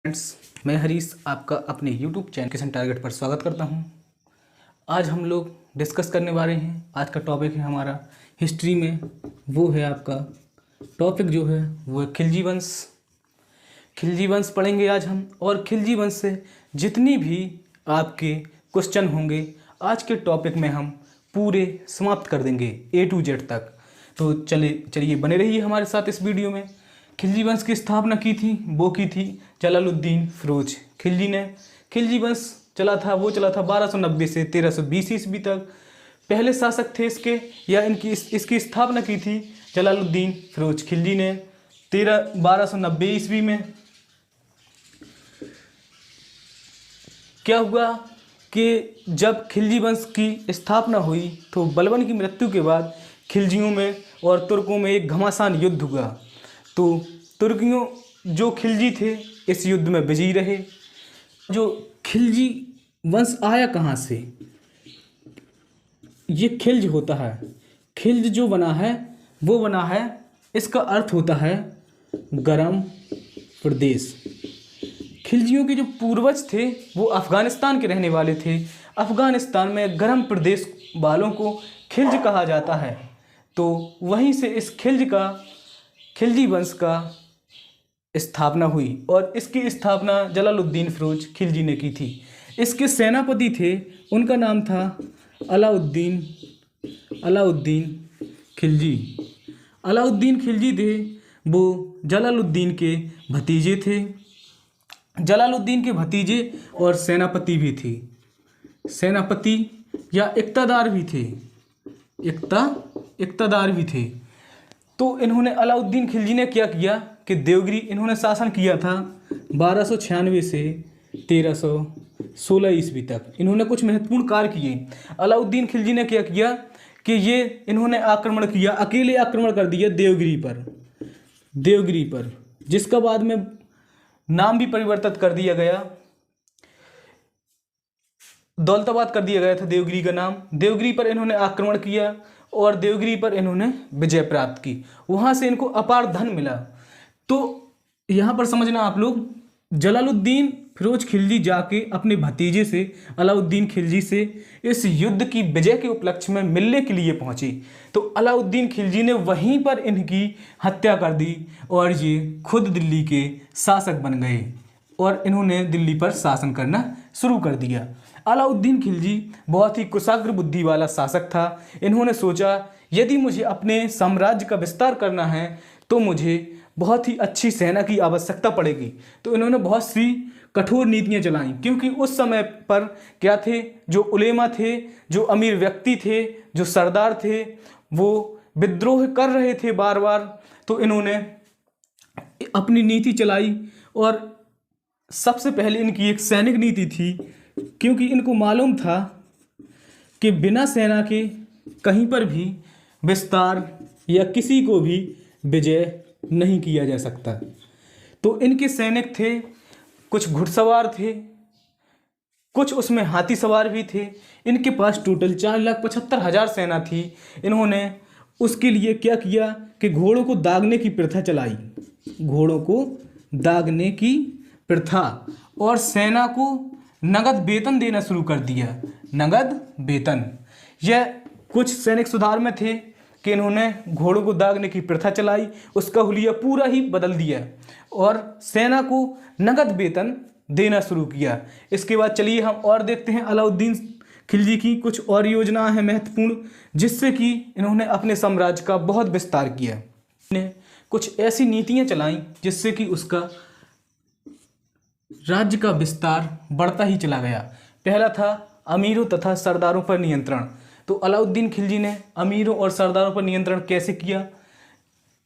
Friends, मैं हरीश आपका अपने YouTube चैनल किसान टारगेट पर स्वागत करता हूं। आज हम लोग डिस्कस करने वाले हैं। आज का टॉपिक है हमारा हिस्ट्री में, वो है आपका टॉपिक जो है वो है खिलजी वंश। खिलजी वंश पढ़ेंगे आज हम, और खिलजी वंश से जितनी भी आपके क्वेश्चन होंगे आज के टॉपिक में हम पूरे समाप्त कर देंगे A to Z तक। तो चलिए बने रहिए हमारे साथ इस वीडियो में। खिलजी वंश की स्थापना की थी वो की थी जलालुद्दीन फिरोज खिलजी ने। खिलजी वंश चला था 1290 से 1320 ईस्वी तक। पहले शासक थे इसके या इसकी स्थापना की थी जलालुद्दीन फिरोज खिलजी ने 1290 ईस्वी में। क्या हुआ कि जब खिलजी वंश की स्थापना हुई तो बलबन की मृत्यु के बाद खिलजियों में और तुर्कों में एक घमासान युद्ध हुआ। तो तुर्कियों जो खिलजी थे इस युद्ध में विजयी रहे। जो खिलजी वंश आया कहाँ से? ये खिल्ज होता है। खिल्ज जो बना है वो बना है, इसका अर्थ होता है गर्म प्रदेश। खिलजियों के जो पूर्वज थे वो अफ़गानिस्तान के रहने वाले थे। अफ़गानिस्तान में गर्म प्रदेश वालों को खिल्ज कहा जाता है। तो वहीं से इस खिलजी वंश का स्थापना हुई और इसकी स्थापना जलालुद्दीन फिरोज खिलजी ने की थी। इसके सेनापति थे, उनका नाम था अलाउद्दीन खिलजी। अलाउद्दीन खिलजी थे वो जलालुद्दीन के भतीजे थे। जलालुद्दीन के भतीजे और सेनापति भी थे। सेनापति या इक़्तादार भी थे। इक़्तादार भी थे। तो इन्होंने अलाउद्दीन खिलजी ने क्या किया कि देवगिरी इन्होंने शासन किया था 1296 से 1316 ईस्वी तक। इन्होंने कुछ महत्वपूर्ण कार्य किए। अलाउद्दीन खिलजी ने क्या किया कि इन्होंने आक्रमण किया, अकेले आक्रमण कर दिया देवगिरी पर, जिसका बाद में नाम भी परिवर्तित कर दिया गया, दौलताबाद कर दिया गया था देवगिरी का नाम। देवगिरी पर इन्होंने आक्रमण किया और देवगिरी पर इन्होंने विजय प्राप्त की। वहाँ से इनको अपार धन मिला। तो यहाँ पर समझना आप लोग, जलालुद्दीन फिरोज खिलजी जाके अपने भतीजे से अलाउद्दीन खिलजी से इस युद्ध की विजय के उपलक्ष्य में मिलने के लिए पहुँचे। तो अलाउद्दीन खिलजी ने वहीं पर इनकी हत्या कर दी और ये खुद दिल्ली के शासक बन गए और इन्होंने दिल्ली पर शासन करना शुरू कर दिया। अलाउद्दीन खिलजी बहुत ही कुशाग्र बुद्धि वाला शासक था। इन्होंने सोचा यदि मुझे अपने साम्राज्य का विस्तार करना है तो मुझे बहुत ही अच्छी सेना की आवश्यकता पड़ेगी। तो इन्होंने बहुत सी कठोर नीतियां चलाईं, क्योंकि उस समय पर क्या थे, जो उलेमा थे, जो अमीर व्यक्ति थे, जो सरदार थे, वो विद्रोह कर रहे थे बार बार। तो इन्होंने अपनी नीति चलाई और सबसे पहले इनकी एक सैनिक नीति थी, क्योंकि इनको मालूम था कि बिना सेना के कहीं पर भी विस्तार या किसी को भी विजय नहीं किया जा सकता। तो इनके सैनिक थे, कुछ घुड़सवार थे, कुछ उसमें हाथी सवार भी थे। इनके पास टोटल 4,75,000 सेना थी। इन्होंने उसके लिए क्या किया कि घोड़ों को दागने की प्रथा चलाई। घोड़ों को दागने की प्रथा और सेना को नगद वेतन देना शुरू कर दिया। नगद वेतन। यह कुछ सैनिक सुधार में थे कि इन्होंने घोड़ों को दागने की प्रथा चलाई, उसका हुलिया पूरा ही बदल दिया और सेना को नगद वेतन देना शुरू किया। इसके बाद चलिए हम और देखते हैं अलाउद्दीन खिलजी की कुछ और योजनाएं हैं महत्वपूर्ण, जिससे कि इन्होंने अपने साम्राज्य का बहुत विस्तार किया। इन्हें कुछ ऐसी नीतियां चलाईं जिससे कि उसका राज्य का विस्तार बढ़ता ही चला गया। पहला था अमीरों तथा सरदारों पर नियंत्रण। तो अलाउद्दीन खिलजी ने अमीरों और सरदारों पर नियंत्रण कैसे किया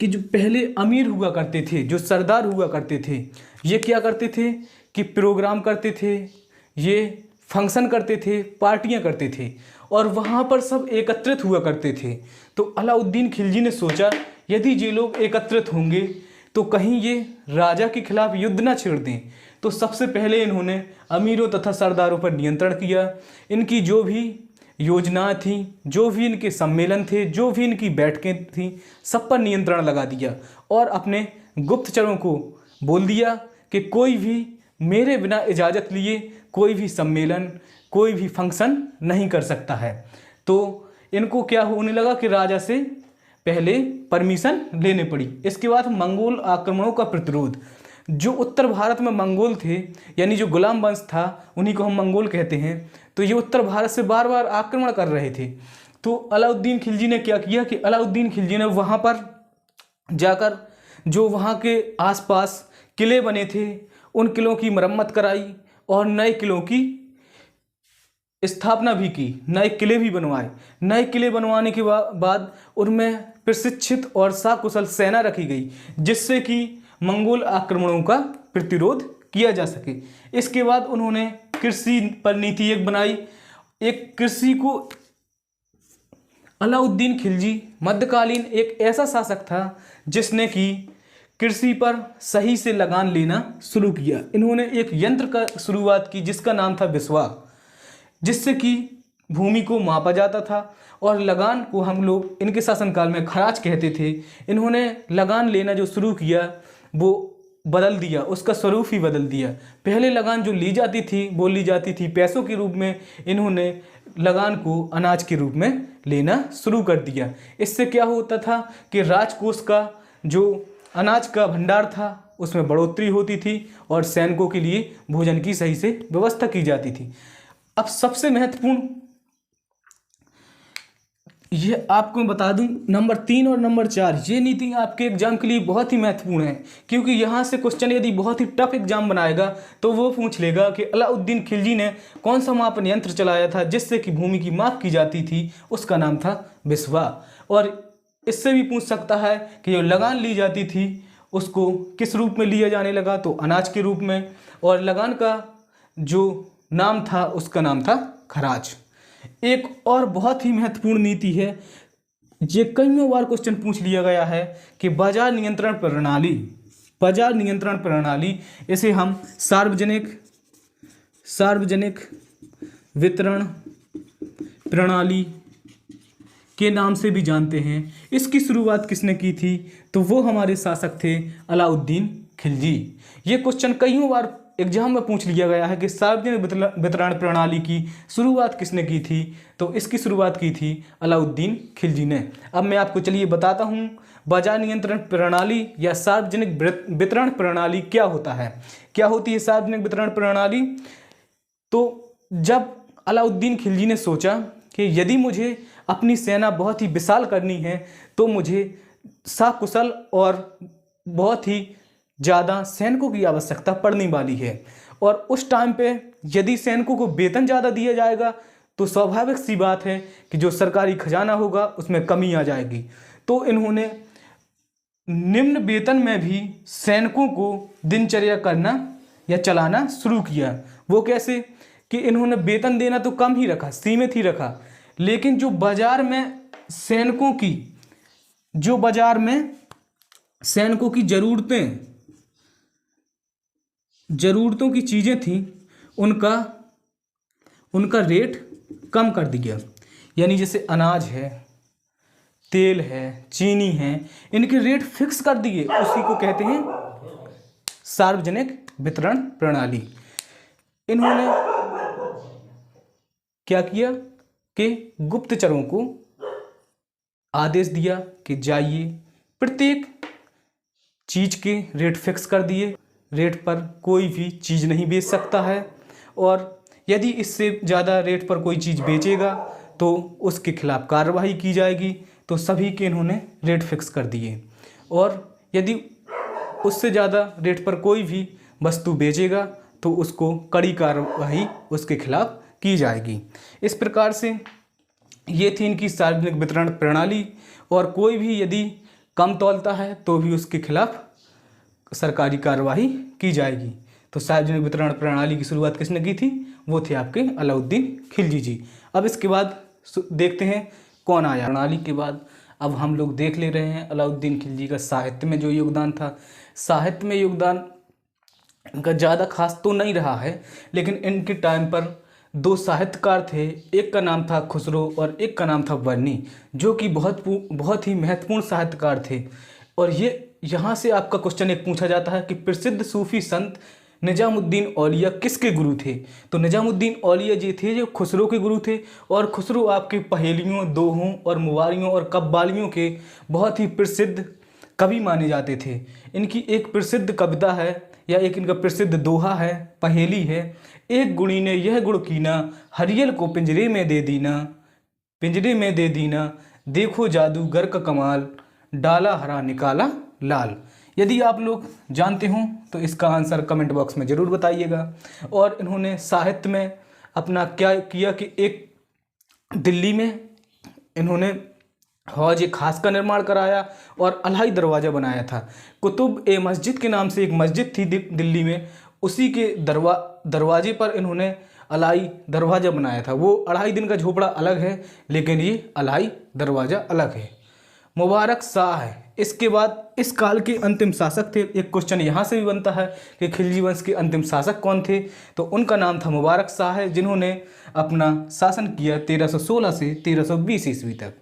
कि जो पहले अमीर हुआ करते थे, जो सरदार हुआ करते थे, ये क्या करते थे कि प्रोग्राम करते थे, ये फंक्शन करते थे, पार्टियां करते थे और वहाँ पर सब एकत्रित हुआ करते थे। तो अलाउद्दीन खिलजी ने सोचा यदि ये लोग एकत्रित होंगे तो कहीं ये राजा के खिलाफ युद्ध ना छेड़ दें। तो सबसे पहले इन्होंने अमीरों तथा सरदारों पर नियंत्रण किया। इनकी जो भी योजनाएं थीं, जो भी इनके सम्मेलन थे, जो भी इनकी बैठकें थीं, सब पर नियंत्रण लगा दिया और अपने गुप्तचरों को बोल दिया कि कोई भी मेरे बिना इजाज़त लिए कोई भी सम्मेलन, कोई भी फंक्शन नहीं कर सकता है। तो इनको क्या होने लगा कि राजा से पहले परमिशन लेने पड़ी। इसके बाद मंगोल आक्रमणों का प्रतिरोध। जो उत्तर भारत में मंगोल थे, यानी जो गुलाम वंश था, उन्हीं को हम मंगोल कहते हैं, तो ये उत्तर भारत से बार बार आक्रमण कर रहे थे। तो अलाउद्दीन खिलजी ने क्या किया कि अलाउद्दीन खिलजी ने वहाँ पर जाकर जो वहाँ के आसपास किले बने थे, उन किलों की मरम्मत कराई और नए किलों की स्थापना भी की, नए किले भी बनवाए। नए किले बनवाने के बाद उनमें प्रशिक्षित और सकुशल सेना रखी गई, जिससे कि मंगोल आक्रमणों का प्रतिरोध किया जा सके। इसके बाद उन्होंने कृषि पर नीति एक बनाई। एक कृषि को अलाउद्दीन खिलजी मध्यकालीन एक ऐसा शासक था जिसने कि कृषि पर सही से लगान लेना शुरू किया। इन्होंने एक यंत्र का शुरुआत की जिसका नाम था बिस्वा, जिससे कि भूमि को मापा जाता था और लगान को हम लोग इनके शासनकाल में खराज कहते थे। इन्होंने लगान लेना जो शुरू किया वो बदल दिया, उसका स्वरूप ही बदल दिया। पहले लगान जो ली जाती थी वो ली जाती थी पैसों के रूप में, इन्होंने लगान को अनाज के रूप में लेना शुरू कर दिया। इससे क्या होता था कि राजकोष का जो अनाज का भंडार था उसमें बढ़ोतरी होती थी और सैनिकों के लिए भोजन की सही से व्यवस्था की जाती थी। अब सबसे महत्वपूर्ण ये आपको मैं बता दूं, नंबर 3 और नंबर 4 ये नीति आपके एग्जाम के लिए बहुत ही महत्वपूर्ण है, क्योंकि यहाँ से क्वेश्चन यदि बहुत ही टफ एग्जाम बनाएगा तो वो पूछ लेगा कि अलाउद्दीन खिलजी ने कौन सा मापन यंत्र चलाया था जिससे कि भूमि की माप की जाती थी, उसका नाम था बिस्वा। और इससे भी पूछ सकता है कि जो लगान ली जाती थी उसको किस रूप में लिया जाने लगा, तो अनाज के रूप में, और लगान का जो नाम था उसका नाम था खराज। एक और बहुत ही महत्वपूर्ण नीति है, ये कईयों बार क्वेश्चन पूछ लिया गया है कि बाजार नियंत्रण प्रणाली। बाजार नियंत्रण प्रणाली, इसे हम सार्वजनिक वितरण प्रणाली के नाम से भी जानते हैं। इसकी शुरुआत किसने की थी, तो वो हमारे शासक थे अलाउद्दीन खिलजी। ये क्वेश्चन कईयों बार एग्जाम में पूछ लिया गया है कि सार्वजनिक वितरण प्रणाली की शुरुआत किसने की थी, तो इसकी शुरुआत की थी अलाउद्दीन खिलजी ने। अब मैं आपको चलिए बताता हूँ बाजार नियंत्रण प्रणाली या सार्वजनिक वितरण प्रणाली क्या होता है। क्या होती है सार्वजनिक वितरण प्रणाली? तो जब अलाउद्दीन खिलजी ने सोचा कि यदि मुझे अपनी सेना बहुत ही विशाल करनी है तो मुझे सकुशल और बहुत ही ज़्यादा सैनिकों की आवश्यकता पड़ने वाली है, और उस टाइम पे यदि सैनिकों को वेतन ज़्यादा दिया जाएगा तो स्वाभाविक सी बात है कि जो सरकारी खजाना होगा उसमें कमी आ जाएगी। तो इन्होंने निम्न वेतन में भी सैनिकों को दिनचर्या करना या चलाना शुरू किया। वो कैसे कि इन्होंने वेतन देना तो कम ही रखा, सीमित ही रखा, लेकिन जो बाजार में सैनिकों की ज़रूरतों की चीज़ें थीं उनका रेट कम कर दिया। यानी जैसे अनाज है, तेल है, चीनी है, इनके रेट फिक्स कर दिए। उसी को कहते हैं सार्वजनिक वितरण प्रणाली। इन्होंने क्या किया कि गुप्तचरों को आदेश दिया कि जाइए, प्रत्येक चीज़ के रेट फिक्स कर दिए। रेट पर कोई भी चीज़ नहीं बेच सकता है, और यदि इससे ज़्यादा रेट पर कोई चीज़ बेचेगा तो उसके खिलाफ कार्रवाई की जाएगी। तो सभी के इन्होंने रेट फिक्स कर दिए, और यदि उससे ज़्यादा रेट पर कोई भी वस्तु बेचेगा तो उसको कड़ी कार्रवाई उसके खिलाफ की जाएगी। इस प्रकार से ये थी इनकी सार्वजनिक वितरण प्रणाली, और कोई भी यदि कम तौलता है तो भी उसके खिलाफ सरकारी कार्रवाई की जाएगी। तो सार्वजनिक वितरण प्रणाली की शुरुआत किसने की थी? वो थे आपके अलाउद्दीन खिलजी जी। अब इसके बाद देखते हैं कौन आया। प्रणाली के बाद अब हम लोग देख ले रहे हैं अलाउद्दीन खिलजी का साहित्य में जो योगदान था। साहित्य में योगदान का ज़्यादा खास तो नहीं रहा है, लेकिन इनके टाइम पर 2 साहित्यकार थे, एक का नाम था खुसरो और एक का नाम था बर्नी, जो कि बहुत ही महत्वपूर्ण साहित्यकार थे। और ये यहाँ से आपका क्वेश्चन एक पूछा जाता है कि प्रसिद्ध सूफी संत निजामुद्दीन औलिया किसके गुरु थे? तो निजामुद्दीन औलिया जी थे जो खुसरो के गुरु थे, और खुसरो आपके पहेलियों, दोहों और मुवारियों और कव्वालियों के बहुत ही प्रसिद्ध कवि माने जाते थे। इनकी एक प्रसिद्ध कविता है या एक इनका प्रसिद्ध दोहा है, पहेली है, एक गुणी ने यह गुण कीना, हरियल को पिंजरे में दे दीना, पिंजरे में दे दीना, देखो जादूगर का कमाल, डाला हरा निकाला लाल। यदि आप लोग जानते हो तो इसका आंसर कमेंट बॉक्स में ज़रूर बताइएगा। और इन्होंने साहित्य में अपना क्या किया कि एक दिल्ली में इन्होंने हौज खास का निर्माण कराया और अलाही दरवाज़ा बनाया था। कुतुब ए मस्जिद के नाम से एक मस्जिद थी दिल्ली में, उसी के दरवाजे पर इन्होंने अलाही दरवाज़ा बनाया था। वो 2.5 दिन का झोपड़ा अलग है, लेकिन ये अलाही दरवाज़ा अलग है। मुबारक शाह है इसके बाद इस काल के अंतिम शासक थे। एक क्वेश्चन यहाँ से भी बनता है कि खिलजी वंश के अंतिम शासक कौन थे? तो उनका नाम था मुबारक शाह है, जिन्होंने अपना शासन किया 1316 से 1320 ईस्वी तक।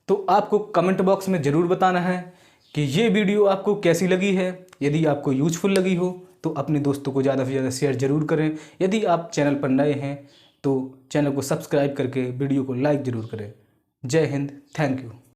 तो आपको कमेंट बॉक्स में ज़रूर बताना है कि ये वीडियो आपको कैसी लगी है। यदि आपको यूजफुल लगी हो तो अपने दोस्तों को ज़्यादा से ज़्यादा शेयर ज़रूर करें। यदि आप चैनल पर नए हैं तो चैनल को सब्सक्राइब करके वीडियो को लाइक ज़रूर करें। जय हिंद, थैंक यू।